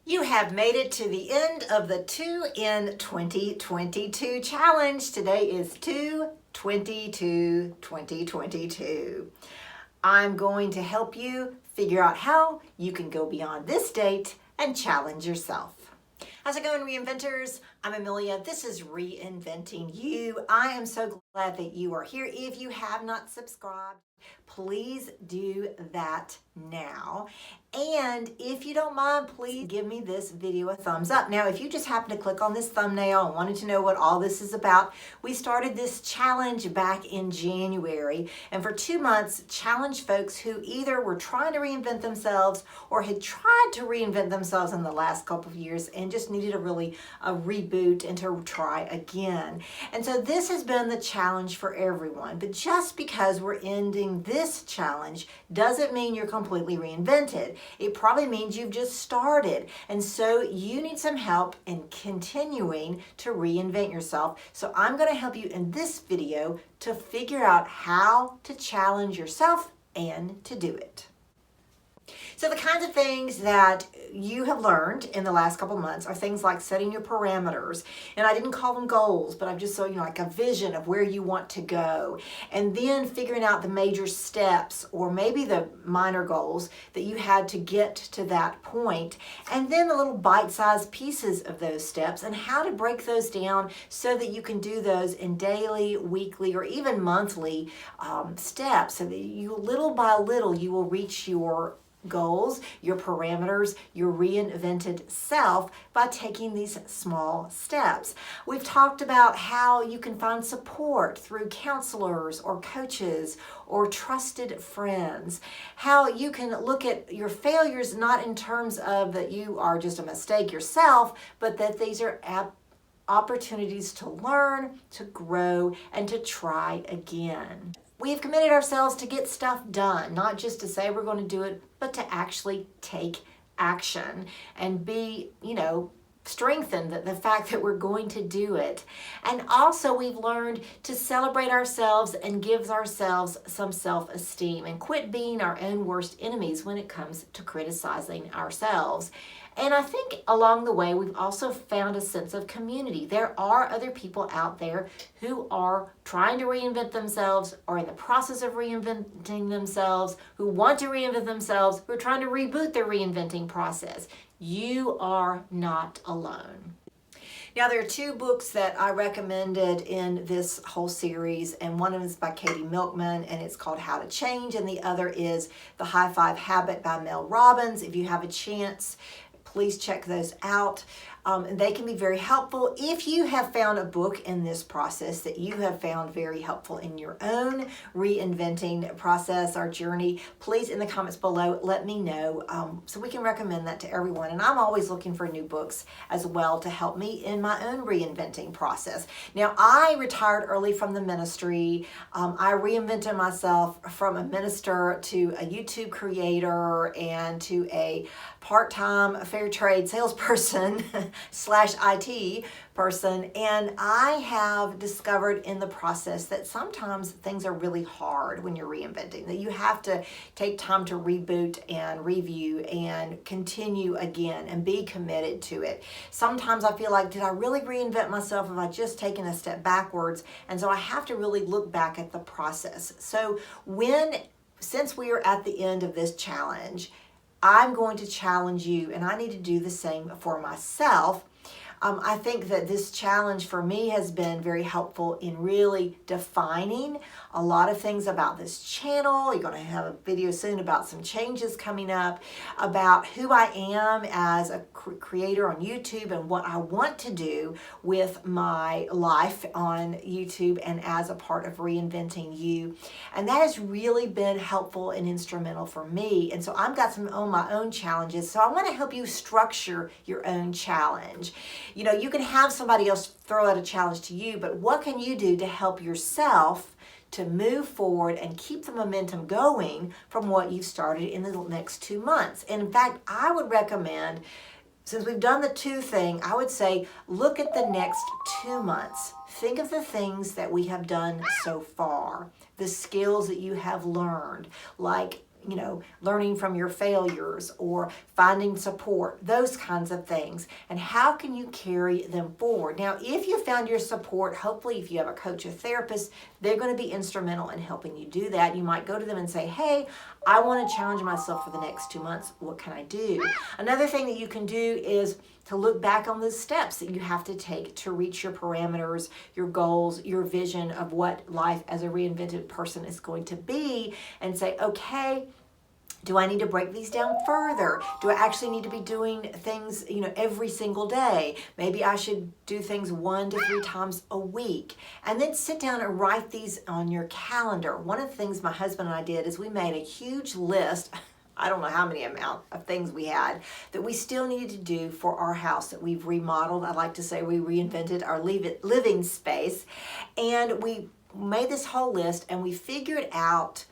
You have made it to the end of the 2 in 2022 challenge. Today is 2/22/2022. I'm going to help you figure out how you can go beyond this date and challenge yourself. How's it going, Reinventors? I'm Amelia. This is Reinventing You. I am so glad that you are here. If you have not subscribed, please do that now. And if you don't mind, please give me this video a thumbs up. Now, if you just happen to click on this thumbnail and wanted to know what all this is about, we started this challenge back in January, and for 2 months, challenged folks who either were trying to reinvent themselves or had tried to reinvent themselves in the last couple of years and just needed a reboot and to try again. And so this has been the challenge for everyone. But just because we're ending this challenge doesn't mean you're completely reinvented. It probably means you've just started. And so you need some help in continuing to reinvent yourself. So I'm going to help you in this video to figure out how to challenge yourself and to do it. So the kinds of things that you have learned in the last couple months are things like setting your parameters. And I didn't call them goals, but I've just so like a vision of where you want to go. And then figuring out the major steps or maybe the minor goals that you had to get to that point. And then the little bite-sized pieces of those steps and how to break those down so that you can do those in daily, weekly, or even monthly steps. So that you, little by little, you will reach your goals, your parameters, your reinvented self by taking these small steps. We've talked about how you can find support through counselors or coaches or trusted friends, how you can look at your failures not in terms of that you are just a mistake yourself, but that these are opportunities to learn, to grow, and to try again. We've committed ourselves to get stuff done, not just to say we're going to do it, but to actually take action and be, strengthen the fact that we're going to do it. And also we've learned to celebrate ourselves and give ourselves some self-esteem and quit being our own worst enemies when it comes to criticizing ourselves. And I think along the way, we've also found a sense of community. There are other people out there who are trying to reinvent themselves or in the process of reinventing themselves, who want to reinvent themselves, who are trying to reboot their reinventing process. You are not alone. Now, there are 2 books that I recommended in this whole series, and one of them is by Katie Milkman, and it's called How to Change, and the other is The High Five Habit by Mel Robbins. If you have a chance, please check those out. They can be very helpful. If you have found a book in this process that you have found very helpful in your own reinventing process or journey, please in the comments below let me know so we can recommend that to everyone. And I'm always looking for new books as well to help me in my own reinventing process. Now, I retired early from the ministry. I reinvented myself from a minister to a YouTube creator and to a part-time fair trade salesperson / IT person, and I have discovered in the process that sometimes things are really hard when you're reinventing, that you have to take time to reboot and review and continue again and be committed to it. Sometimes I feel like, did I really reinvent myself? Have I just taken a step backwards? And so I have to really look back at the process. So since we are at the end of this challenge, I'm going to challenge you, and I need to do the same for myself. I think that this challenge for me has been very helpful in really defining a lot of things about this channel. You're going to have a video soon about some changes coming up, about who I am as a creator on YouTube and what I want to do with my life on YouTube and as a part of Reinventing You. And that has really been helpful and instrumental for me. And so I've got some on my own challenges. So I want to help you structure your own challenge. You can have somebody else throw out a challenge to you, but what can you do to help yourself to move forward and keep the momentum going from what you've started in the next 2 months? And in fact, I would recommend, since we've done the 2 thing, I would say look at the next 2 months. Think of the things that we have done so far, the skills that you have learned, like learning from your failures or finding support, those kinds of things. And how can you carry them forward? Now, if you found your support, hopefully if you have a coach or therapist, they're going to be instrumental in helping you do that. You might go to them and say, hey, I want to challenge myself for the next 2 months. What can I do? Another thing that you can do is to look back on the steps that you have to take to reach your parameters, your goals, your vision of what life as a reinvented person is going to be, and say, okay, do I need to break these down further? Do I actually need to be doing things, every single day? Maybe I should do things 1 to 3 times a week. And then sit down and write these on your calendar. One of the things my husband and I did is we made a huge list. I don't know how many amount of things we had that we still needed to do for our house that we've remodeled. I like to say we reinvented our living space. And we made this whole list and we figured out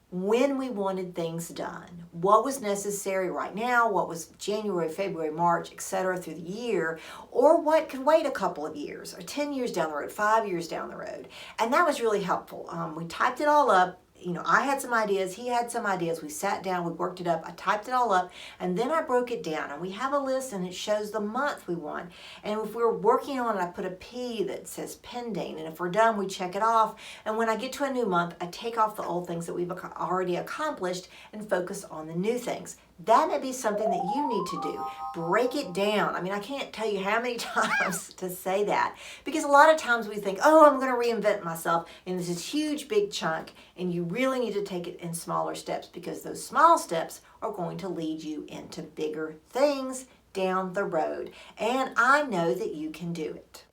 when we wanted things done, what was necessary right now, what was January, February, March, etc. through the year, or what could wait a couple of years, or 10 years down the road, 5 years down the road. And that was really helpful. We typed it all up. I had some ideas, he had some ideas. We sat down, we worked it up, I typed it all up, and then I broke it down. And we have a list and it shows the month we want. And if we're working on it, I put a P that says pending. And if we're done, we check it off. And when I get to a new month, I take off the old things that we've already accomplished and focus on the new things. That may be something that you need to do. Break it down. I can't tell you how many times to say that, because a lot of times we think, oh, I'm going to reinvent myself in this huge big chunk, and you really need to take it in smaller steps, because those small steps are going to lead you into bigger things down the road. And I know that you can do it.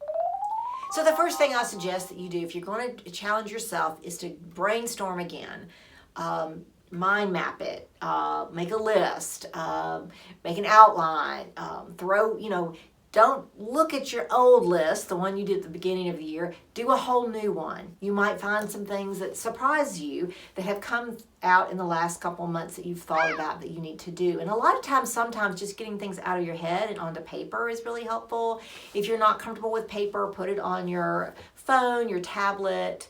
So the first thing I suggest that you do if you're going to challenge yourself is to brainstorm again. Mind map it, make a list, make an outline, don't look at your old list, the one you did at the beginning of the year, do a whole new one. You might find some things that surprise you that have come out in the last couple months that you've thought about that you need to do. And a lot of times, sometimes just getting things out of your head and onto paper is really helpful. If you're not comfortable with paper, put it on your phone, your tablet,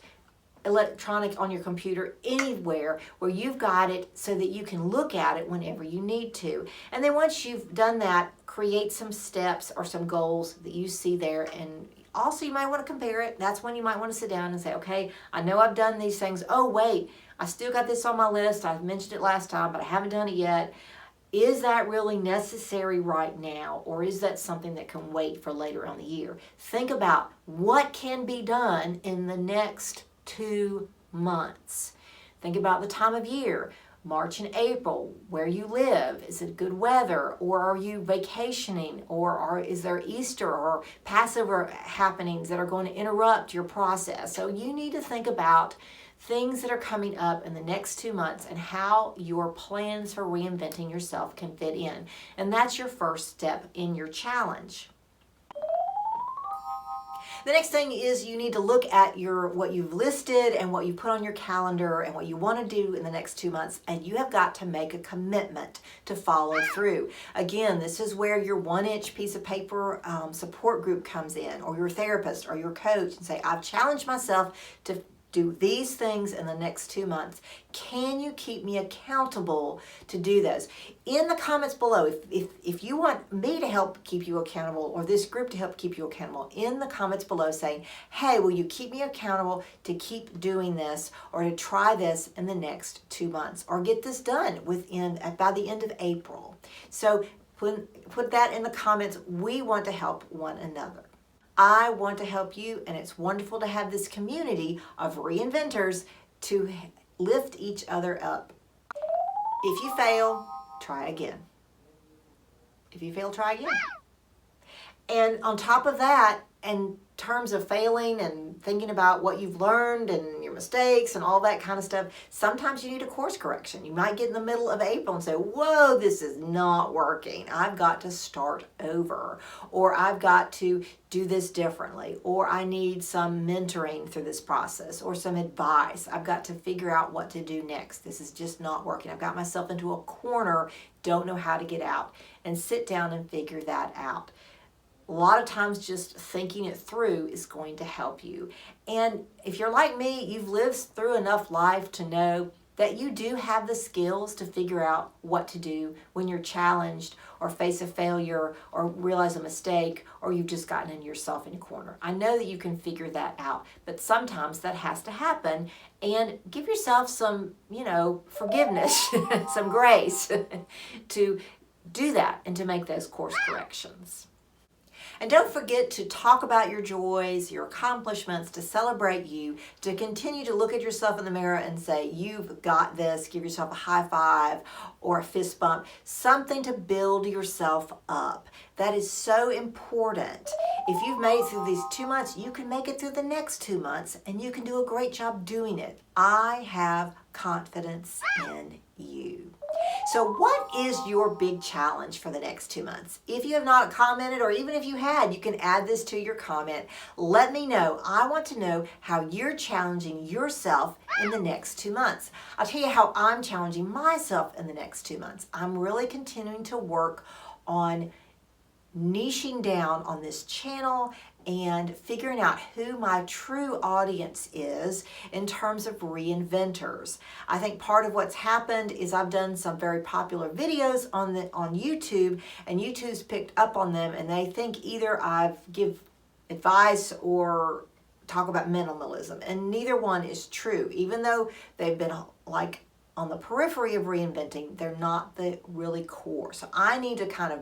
electronic, on your computer, anywhere where you've got it so that you can look at it whenever you need to. And then once you've done that, create some steps or some goals that you see there. And also you might want to compare it. That's when you might want to sit down and say, okay, I know I've done these things. Oh, wait, I still got this on my list. I mentioned it last time, but I haven't done it yet. Is that really necessary right now, or is that something that can wait for later on the year? Think about what can be done in the next 2 months. Think about the time of year, March and April, where you live. Is it good weather, or are you vacationing, or is there Easter or Passover happenings that are going to interrupt your process? So you need to think about things that are coming up in the next 2 months and how your plans for reinventing yourself can fit in. And that's your first step in your challenge. The next thing is you need to look at what you've listed and what you put on your calendar and what you want to do in the next 2 months, and you have got to make a commitment to follow through. Again, this is where your 1-inch piece of paper support group comes in, or your therapist or your coach, and say, I've challenged myself to do these things in the next 2 months. Can you keep me accountable to do those? In the comments below, if you want me to help keep you accountable, or this group to help keep you accountable, in the comments below saying, hey, will you keep me accountable to keep doing this, or to try this in the next 2 months, or get this done by the end of April. So put that in the comments. We want to help one another. I want to help you, and it's wonderful to have this community of reinventors to lift each other up. If you fail, try again. If you fail, try again. And on top of that, in terms of failing and thinking about what you've learned and your mistakes and all that kind of stuff, sometimes you need a course correction. You might get in the middle of April and say, whoa, this is not working. I've got to start over, or I've got to do this differently, or I need some mentoring through this process, or some advice. I've got to figure out what to do next. This is just not working. I've got myself into a corner, don't know how to get out, and sit down and figure that out. A lot of times just thinking it through is going to help you. And if you're like me, you've lived through enough life to know that you do have the skills to figure out what to do when you're challenged or face a failure or realize a mistake or you've just gotten yourself in a corner. I know that you can figure that out, but sometimes that has to happen, and give yourself some, forgiveness, some grace to do that and to make those course corrections. And don't forget to talk about your joys, your accomplishments, to celebrate you, to continue to look at yourself in the mirror and say, you've got this. Give yourself a high five or a fist bump, something to build yourself up. That is so important. If you've made it through these 2 months, you can make it through the next 2 months, and you can do a great job doing it. I have confidence in you. So what is your big challenge for the next 2 months? If you have not commented, or even if you had, you can add this to your comment. Let me know. I want to know how you're challenging yourself in the next 2 months. I'll tell you how I'm challenging myself in the next 2 months. I'm really continuing to work on niching down on this channel and figuring out who my true audience is in terms of reinventors. I think part of what's happened is I've done some very popular videos on YouTube, and YouTube's picked up on them, and they think either I've give advice or talk about minimalism, and neither one is true. Even though they've been like on the periphery of reinventing, they're not the really core. So I need to kind of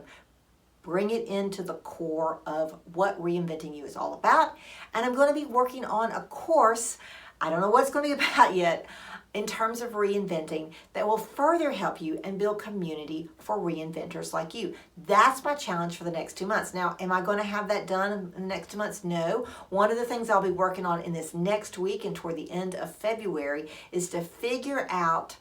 bring it into the core of what Reinventing You is all about. And I'm going to be working on a course, I don't know what it's going to be about yet, in terms of reinventing, that will further help you and build community for reinventors like you. That's my challenge for the next 2 months. Now, am I going to have that done in the next 2 months? No. One of the things I'll be working on in this next week and toward the end of February is to figure out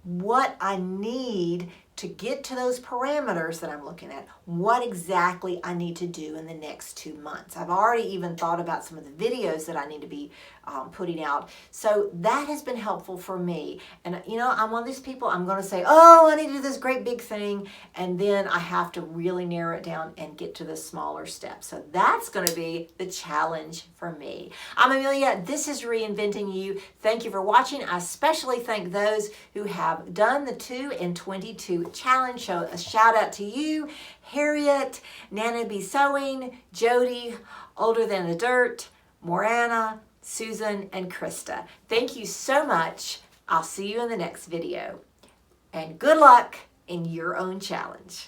what I need to get to those parameters that I'm looking at, what exactly I need to do in the next 2 months. I've already even thought about some of the videos that I need to be putting out. So that has been helpful for me. And I'm one of these people, I'm going to say, oh, I need to do this great big thing. And then I have to really narrow it down and get to the smaller steps. So that's going to be the challenge for me. I'm Amelia. This is Reinventing You. Thank you for watching. I especially thank those who have done the 2 in 22 challenge. So a shout out to you, Harriet, Nana B Sewing, Jody, Older Than the Dirt, Morana, Susan, and Krista. Thank you so much. I'll see you in the next video. And good luck in your own challenge.